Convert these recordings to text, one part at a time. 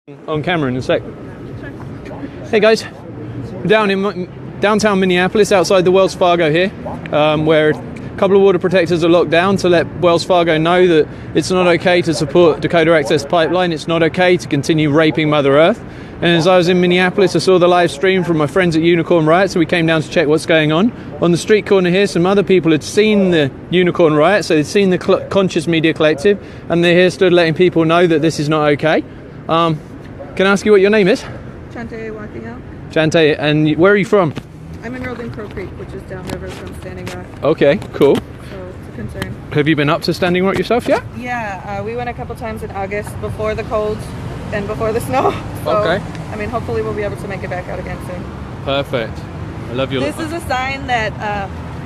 On camera in a sec. Hey guys, down in downtown Minneapolis, outside the Wells Fargo here, where a couple of water protectors are locked down to let Wells Fargo know that it's not okay to support Dakota Access Pipeline. It's not okay to continue raping Mother Earth. And as I was in Minneapolis, I saw the live stream from my friends at Unicorn Riot, so we came down to check what's going on. On the street corner here, some other people had seen the Unicorn Riot, so they'd seen the Conscious Media Collective, and they're here stood letting people know that this is not okay. Can I ask you what your name is? Chante walking out. Chante, and where are you from? I'm enrolled in Crow Creek, which is downriver from Standing Rock. Okay, cool. So it's a concern. Have you been up to Standing Rock yourself yet? Yeah, we went a couple times in August before the cold and before the snow. So, okay. I mean, hopefully we'll be able to make it back out again soon. Perfect. I love your... This is a sign that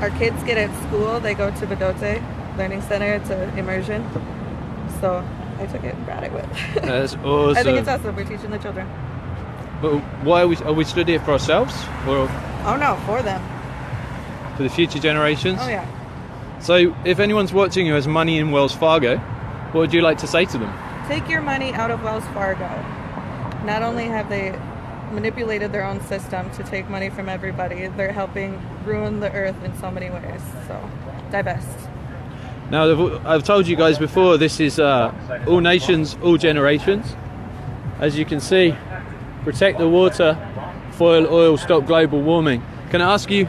our kids get at school. They go to Bedote Learning Center. It's an immersion. So I took it and brought it with. That's awesome. I think it's awesome. We're teaching the children. But why are we stood here for ourselves? Or Oh no, for them. for the future generations? Oh yeah. So if anyone's watching who has money in Wells Fargo, what would you like to say to them? Take your money out of Wells Fargo. Not only have they manipulated their own system to take money from everybody, they're helping ruin the earth in so many ways. So divest. Now, I've told you guys before, this is all nations, all generations. As you can see, protect the water, foil oil, stop global warming. Can I ask you,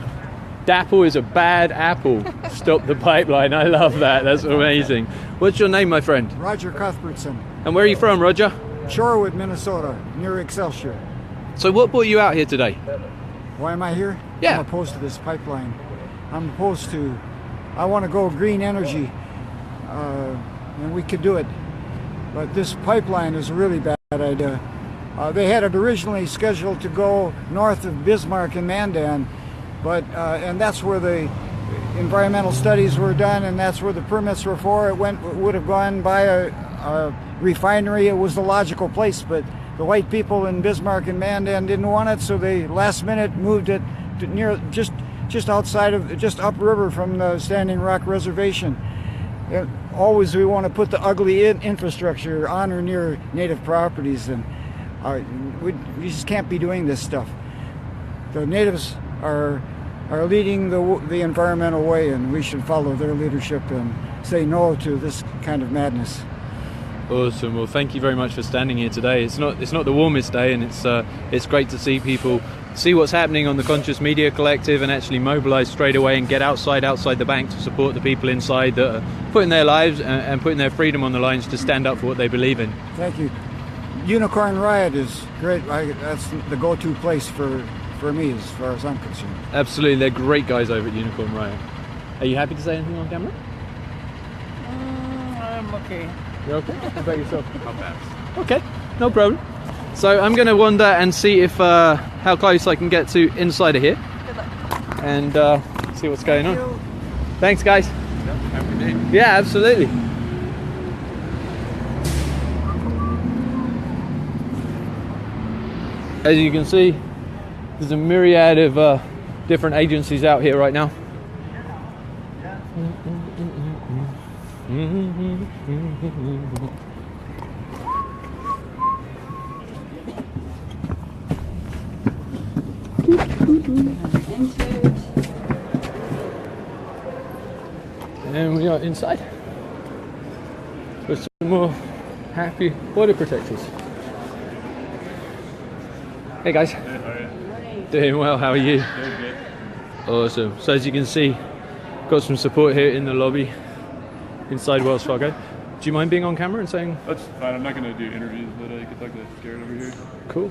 Dapple is a bad apple. Stop the pipeline. I love that. That's amazing. What's your name, my friend? Roger Cuthbertson, And where are you from, Roger? Shorewood, Minnesota, near Excelsior. So what brought you out here today? Why am I here? Yeah. I'm opposed to this pipeline. I want to go green energy, and we could do it. But this pipeline is a really bad idea. They had it originally scheduled to go north of Bismarck and Mandan, but and that's where the environmental studies were done, and that's where the permits were for. It would have gone by a refinery. It was the logical place, but the white people in Bismarck and Mandan didn't want it, so they last minute moved it to near just outside of, just upriver from the Standing Rock Reservation. And always we want to put the ugly infrastructure on or near native properties, and we just can't be doing this stuff. The natives are leading the environmental way, and we should follow their leadership and say no to this kind of madness. Awesome. Well, thank you very much for standing here today. It's not the warmest day, and it's great to see people see what's happening on the Conscious Media Collective and actually mobilize straight away and get outside the bank to support the people inside that are putting their lives and putting their freedom on the lines to stand up for what they believe in. Thank you. Unicorn Riot is great. That's the go-to place for me as far as I'm concerned. Absolutely, they're great guys over at Unicorn Riot. Are you happy to say anything on camera? I'm okay. You're okay? How about yourself? Not bad. Okay, no problem. So I'm going to wander and see if how close I can get to inside of here. Good luck. And see what's going on. You. Thanks, guys. Yeah, have a good day. Yeah, absolutely. As you can see, there's a myriad of different agencies out here right now. And we are inside with some more happy water protectors. Hey guys. Hey, how are you? Doing well, how are you? Doing good. Awesome. So as you can see, got some support here in the lobby inside Wells Fargo. Do you mind being on camera and saying? That's fine. I'm not going to do interviews, but you can talk to Garrett over here. Cool.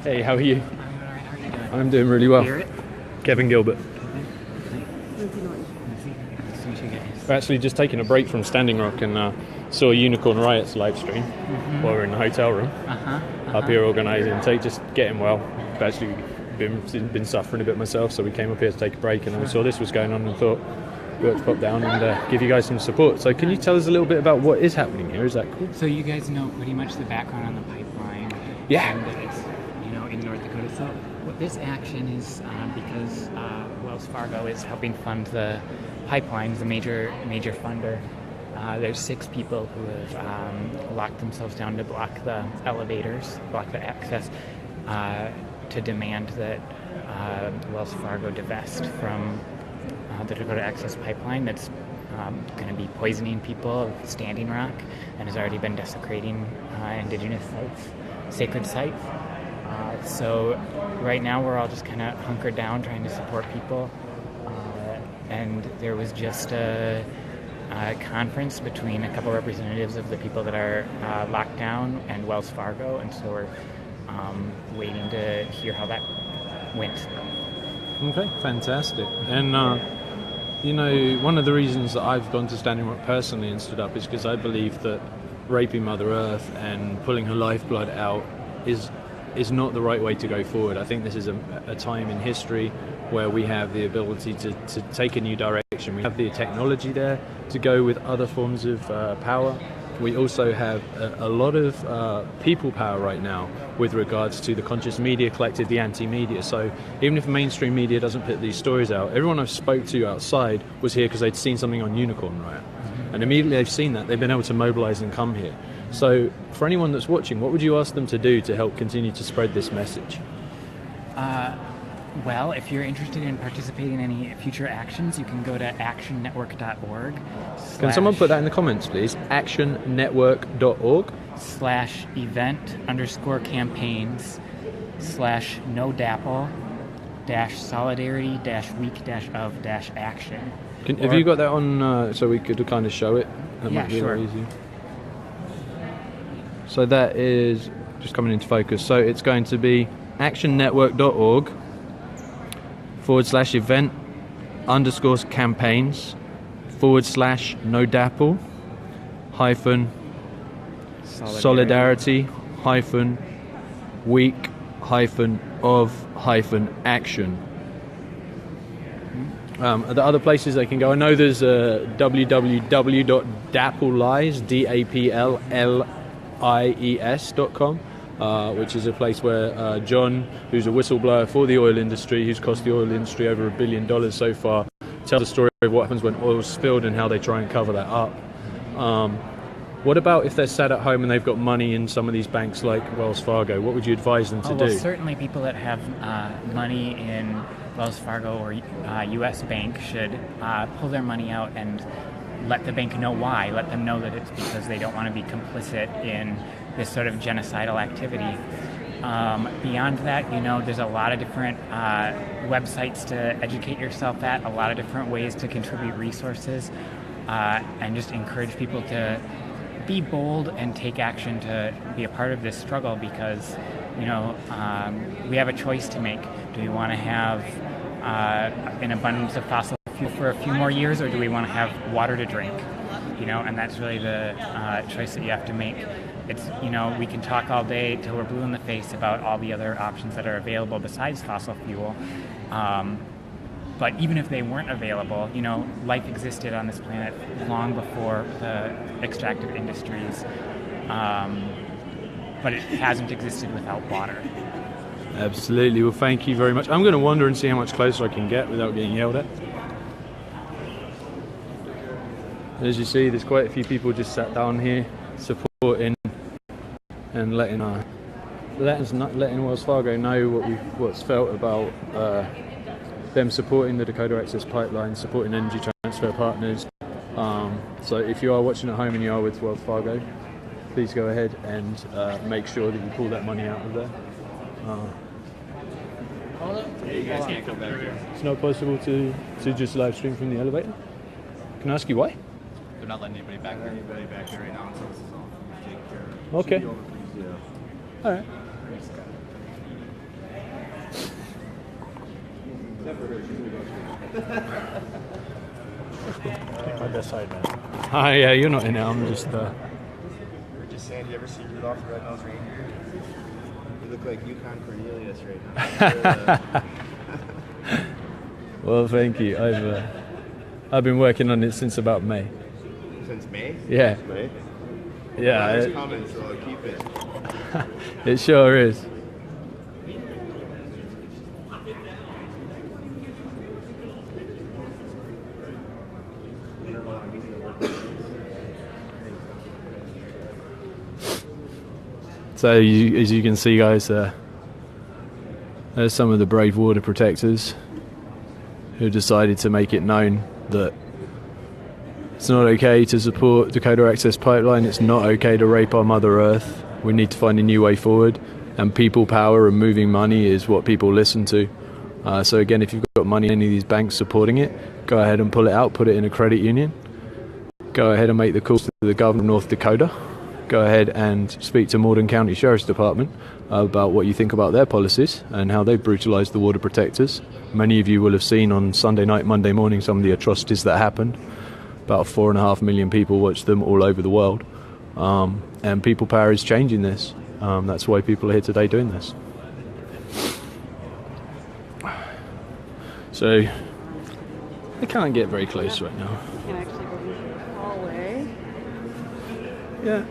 Hey, how are you? I'm alright, how are you doing? I'm doing really well. Garrett? Kevin Gilbert. Nice to meet you guys. We're actually just taking a break from Standing Rock and saw Unicorn Riot's live stream while we're in the hotel room up here organising, just getting well. I've actually been suffering a bit myself, so we came up here to take a break, and then we saw this was going on and thought we ought to pop down and give you guys some support. So can you tell us a little bit about what is happening here? Is that cool? So you guys know pretty much the background on the pipeline. Yeah. And that it's, in North Dakota. So what this action is because Wells Fargo is helping fund the pipelines, the major funder. There's 6 people who have locked themselves down to block the elevators, block the access, to demand that Wells Fargo divest from the Dakota Access Pipeline that's going to be poisoning people of Standing Rock and has already been desecrating indigenous sites, sacred sites. So right now we're all just kind of hunkered down trying to support people. And there was just a conference between a couple representatives of the people that are locked down and Wells Fargo, and so we're waiting to hear how that went. Okay, fantastic. And one of the reasons that I've gone to Standing Rock personally and stood up is because I believe that raping Mother Earth and pulling her lifeblood out is not the right way to go forward. I think this is a time in history where we have the ability to take a new direction. We have the technology there to go with other forms of power. We also have a lot of people power right now with regards to the conscious media collective, the anti-media. So even if mainstream media doesn't put these stories out, everyone I've spoke to outside was here because they'd seen something on Unicorn Riot. And immediately they've seen that, they've been able to mobilize and come here. So for anyone that's watching, what would you ask them to do to help continue to spread this message? Well, if you're interested in participating in any future actions, you can go to actionnetwork.org. Can someone put that in the comments, please? actionnetwork.org /event_campaigns/no DAPL solidarity-week-of-action. Have you got that on so we could kind of show it? That Yeah, might be sure. easy. So that is just coming into focus. So it's going to be actionnetwork.org /event_campaigns/no DAPL solidarity-week-of-action. The other places they can go, I know there's www.dapplies.com, which is a place where John, who's a whistleblower for the oil industry, who's cost the oil industry over $1 billion so far, tells the story of what happens when oil's spilled and how they try and cover that up. What about if they're sat at home and they've got money in some of these banks like Wells Fargo? What would you advise them to do? Well, certainly people that have money in Wells Fargo or U.S. Bank should pull their money out and let the bank know why. Let them know that it's because they don't want to be complicit in this sort of genocidal activity. Beyond that, there's a lot of different websites to educate yourself at, a lot of different ways to contribute resources, and just encourage people to be bold and take action to be a part of this struggle because, we have a choice to make. Do we want to have an abundance of fossil fuel for a few more years, or do we want to have water to drink? And that's really the choice that you have to make. It's, we can talk all day till we're blue in the face about all the other options that are available besides fossil fuel. But even if they weren't available, life existed on this planet long before the extractive industries. But it hasn't existed without water. Absolutely. Well, thank you very much. I'm going to wander and see how much closer I can get without getting yelled at. As you see, there's quite a few people just sat down here supporting and letting Wells Fargo know what's felt about them supporting the Dakota Access Pipeline, supporting Energy Transfer Partners. So if you are watching at home and you are with Wells Fargo, please go ahead and make sure that you pull that money out of there. You guys can't come back here. It's not possible to just live stream from the elevator. Can I ask you why? They're not letting anybody back there. Anybody back there right now until this is all taken care of. Okay. Yeah. All right. On this side, man. Hi, yeah, you're not in it. I'm just. We're just saying, you ever see Rudolph the Red-Nosed Reindeer? You look like Yukon Cornelius right now. Well, thank you. I've been working on it since about May. Since May? Yeah. Since May? Yeah. It's coming, so I'll keep it. It sure is. So as you can see, guys, there's some of the brave water protectors who decided to make it known that it's not okay to support Dakota Access Pipeline. It's not okay to rape our Mother Earth. We need to find a new way forward. And people power and moving money is what people listen to. So again, if you've got money in any of these banks supporting it, go ahead and pull it out, put it in a credit union. Go ahead and make the calls to the governor of North Dakota. Go ahead and speak to Morgan County Sheriff's Department about what you think about their policies and how they've brutalized the water protectors. Many of you will have seen on Sunday night, Monday morning, some of the atrocities that happened. About 4.5 million people watched them all over the world. And people power is changing this. That's why people are here today doing this. So, I can't get very close right now. You can actually go into the hallway. Yeah.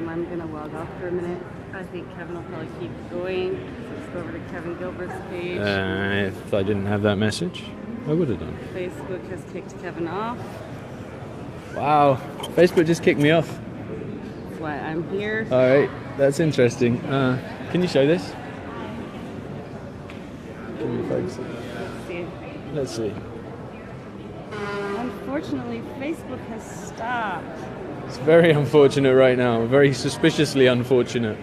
I'm going to log off for a minute. I think Kevin will probably keep going. Let's go over to Kevin Gilbert's page. If I didn't have that message, I would have done. Facebook has kicked Kevin off. Wow. Facebook just kicked me off. That's why I'm here. All right. That's interesting. Can you show this? Can you focus it? Let's see. Let's see. Unfortunately, Facebook has stopped. It's very unfortunate right now. Very suspiciously unfortunate.